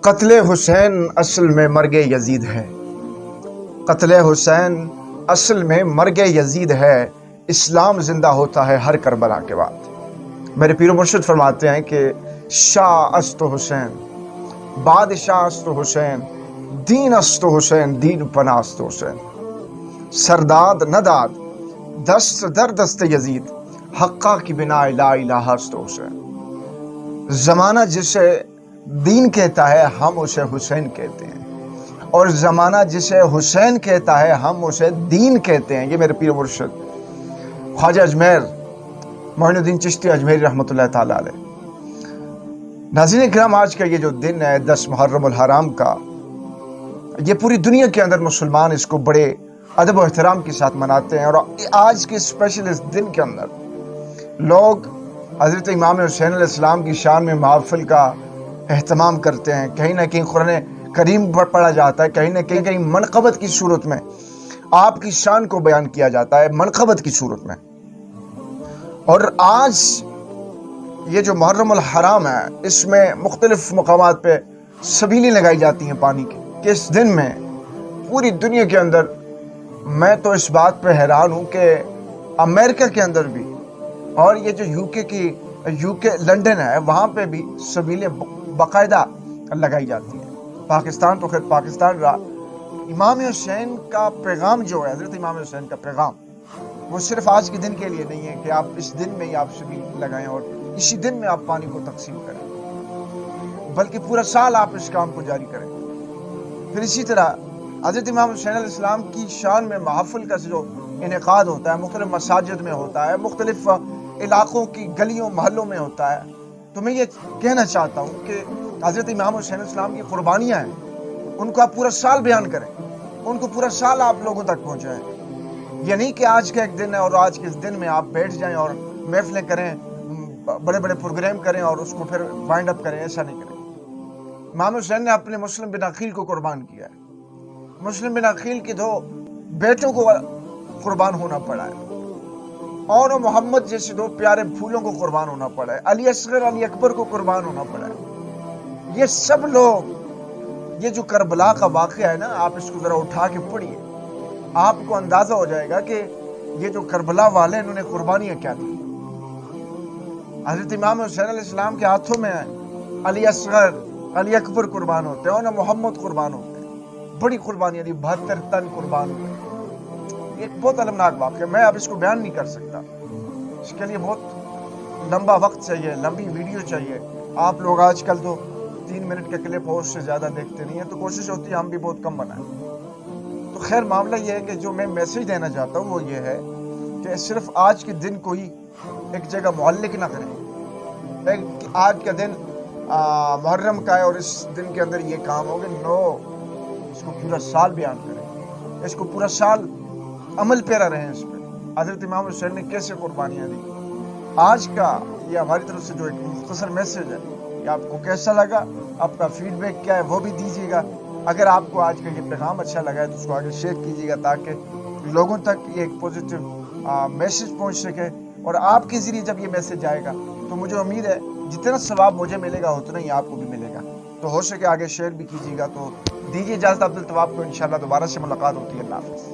قتل حسین اصل میں مرگ یزید ہے۔ قتل حسین اصل میں مرگ یزید ہے۔ اسلام زندہ ہوتا ہے ہر کربلا کے بعد۔ میرے پیر و مرشد فرماتے ہیں کہ شاہ است حسین، بادشاہ است حسین، دین است حسین، دین پناہ است حسین، سرداد نداد دست در دست یزید، حقہ کی بنا لا الہ است حسین۔ زمانہ جسے دین کہتا ہے ہم اسے حسین کہتے ہیں، اور زمانہ جسے حسین کہتا ہے ہم اسے دین کہتے ہیں۔ یہ میرے پیر مرشد خواجہ اجمیر معین الدین چشتی اجمیری رحمۃ اللہ تعالی علیہ۔ ناظرین اکرام، آج کا یہ جو دن ہے 10 محرم الحرام کا، یہ پوری دنیا کے اندر مسلمان اس کو بڑے ادب و احترام کے ساتھ مناتے ہیں، اور آج کے اسپیشل اس دن کے اندر لوگ حضرت امام حسین علیہ السلام کی شان میں محافل کا اہتمام کرتے ہیں۔ کہیں نہ کہیں قرآن کریم پڑھا جاتا ہے، کہیں نہ کہیں منقبت کی صورت میں آپ کی شان کو بیان کیا جاتا ہے، منقبت کی صورت میں۔ اور آج یہ جو محرم الحرام ہے، اس میں مختلف مقامات پہ سبیلیں لگائی جاتی ہیں پانی کی، کہ اس دن میں پوری دنیا کے اندر، میں تو اس بات پہ حیران ہوں کہ امریکہ کے اندر بھی، اور یہ جو یو کے لنڈن ہے، وہاں پہ بھی سبیلیں باقاعدہ لگائی جاتی ہیں۔ پاکستان تو خیر پاکستان رہا، امام حسین کا پیغام جو ہے، حضرت امام حسین کا پیغام، وہ صرف آج کے دن کے لیے نہیں ہے کہ آپ اس دن میں ہی آپ شبیل لگائیں اور اسی دن میں آپ پانی کو تقسیم کریں، بلکہ پورا سال آپ اس کام کو جاری کریں۔ پھر اسی طرح حضرت امام حسین علیہ السلام کی شان میں محافل کا جو انعقاد ہوتا ہے، مختلف مساجد میں ہوتا ہے، مختلف علاقوں کی گلیوں محلوں میں ہوتا ہے، تو میں یہ کہنا چاہتا ہوں کہ حضرت امام حسین علیہ السلام کی قربانیاں ہیں، ان کو آپ پورا سال بیان کریں، ان کو پورا سال آپ لوگوں تک پہنچائیں۔ یہ نہیں کہ آج کا ایک دن ہے اور آج کے اس دن میں آپ بیٹھ جائیں اور محفلیں کریں، بڑے بڑے پروگرام کریں اور اس کو پھر وائنڈ اپ کریں، ایسا نہیں کریں۔ امام حسین نے اپنے مسلم بن عقیل کو قربان کیا ہے، مسلم بن عقیل کے 2 بیٹوں کو قربان ہونا پڑا ہے، اور محمد جیسے 2 پیارے پھولوں کو قربان ہونا پڑا ہے، علی اصغر علی اکبر کو قربان ہونا پڑا ہے۔ یہ سب لوگ، یہ جو کربلا کا واقعہ ہے نا، آپ اس کو ذرا اٹھا کے پڑھیے، آپ کو اندازہ ہو جائے گا کہ یہ جو کربلا والے انہوں نے قربانیاں کیا دی۔ حضرت امام حسین علیہ السلام کے ہاتھوں میں علی اصغر علی اکبر قربان ہوتے ہیں، اور محمد قربان ہوتے ہیں، بڑی قربانیاں دی، 72 تن قربان ہوتے ہیں۔ ایک بہت المناک واقعہ، میں اب اس کو بیان نہیں کر سکتا، اس کے لیے بہت لمبا وقت چاہیے، لمبی ویڈیو چاہیے۔ آپ لوگ آج کل تو 3 منٹ کے کلپ ہو، اس سے زیادہ دیکھتے نہیں ہیں، تو کوشش ہوتی ہے ہم بھی بہت کم بنائیں۔ تو خیر معاملہ یہ ہے کہ جو میں میسج دینا چاہتا ہوں وہ یہ ہے کہ صرف آج کے دن کو ہی ایک جگہ معلق نہ کریں، آج کا دن محرم کا ہے اور اس دن کے اندر یہ کام ہوگا، نو، اس کو پورا سال بیان کریں، اس کو پورا سال عمل پیرا رہیں اس پہ۔ حضرت امام حسین نے کیسے قربانیاں دی، آج کا یہ ہماری طرف سے جو ایک مختصر میسج ہے، یہ آپ کو کیسا لگا، آپ کا فیڈ بیک کیا ہے وہ بھی دیجیے گا۔ اگر آپ کو آج کا یہ پیغام اچھا لگا ہے تو اس کو آگے شیئر کیجیے گا، تاکہ لوگوں تک یہ ایک پوزیٹیو میسج پہنچ سکے، اور آپ کے ذریعے جب یہ میسج جائے گا تو مجھے امید ہے جتنا ثواب مجھے ملے گا اتنا ہی آپ کو بھی ملے گا۔ تو ہو سکے آگے شیئر بھی کیجیے گا۔ تو دیجیے اجازت عبدالتواب کو، انشاءاللہ دوبارہ سے ملاقات ہوتی ہے۔ اللہ حافظ۔